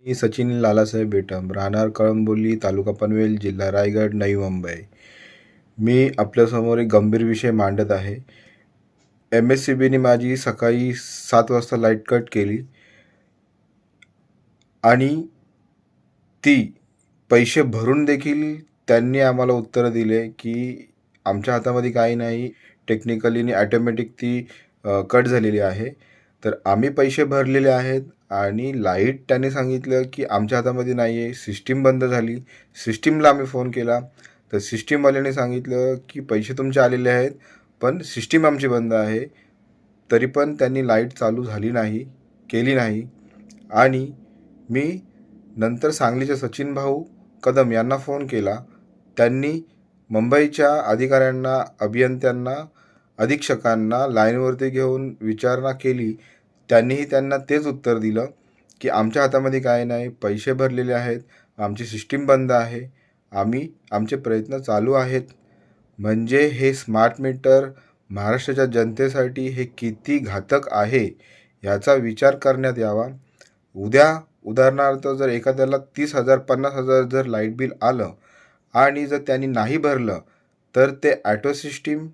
मी Sachin Lalasaheb baton, राहणार कळंबोली, तालुका पनवेल, जिल्हा रायगड, नवी मुंबई. मी आपल्यासमोर एक गंभीर विषय मांडत आहे. MSCBने माझी सकाळी 7 वाजता लाईट कट केली आणि ती पैसे भरून देखील त्यांनी आम्हाला उत्तरं दिले की आमच्या हातामध्ये काही नाही, टेक्निकली ॲटोमॅटिक ती कट झालेली आहे. तर आम्ही पैसे भरलेले आहेत आणि लाईट त्यांनी सांगितलं की आमच्या हातामध्ये नाही आहे, सिस्टीम बंद झाली. सिस्टीमला आम्ही फोन केला तर सिस्टीमवाल्याने सांगितलं की पैसे तुमचे आलेले आहेत, पण सिस्टीम आमची बंद आहे. तरी पण त्यांनी लाईट चालू झाली नाही, केली नाही. आणि मी नंतर सांगलीचे सचिन भाऊ कदम यांना फोन केला. त्यांनी मुंबईच्या अधिकाऱ्यांना, अभियंत्यांना, अधीक्षकांना लाईनवरती घेऊन विचारणा केली. त्यांनीही त्यांना तेच उत्तर दिलं की आमच्या हातामध्ये काय नाही, पैसे भरलेले आहेत, आमची सिस्टीम बंद आहे, आमचे प्रयत्न चालू आहेत. म्हणजे हे स्मार्ट मीटर महाराष्ट्राच्या जनतेसाठी हे किती घातक आहे याचा विचार करण्यात यावा. उद्या उदाहरणार्थ जर एखाद्याला 30,000 50,000 जर लाईट बिल आलं आणि जर त्यांनी नाही भरलं तर ते ॲटो सिस्टीमकडे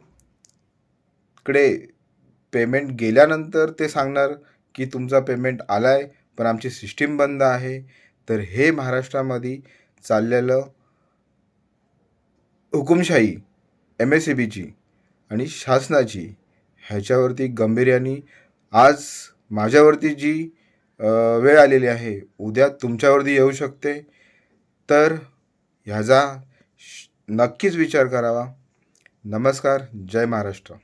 पेमेंट गेल्यानंतर ते सांगणार की तुमचा पेमेंट आला आहे, पण आमची सिस्टीम बंद आहे. तर हे महाराष्ट्रामध्ये चाललेलं हुकुमशाही MSCBची आणि शासनाची ह्याच्यावरती गांभीर्याने आज माझ्यावरती जी वेळ आलेली आहे, उद्या तुमच्यावरती येऊ शकते. तर ह्याचा नक्कीच विचार करावा. नमस्कार. जय महाराष्ट्र.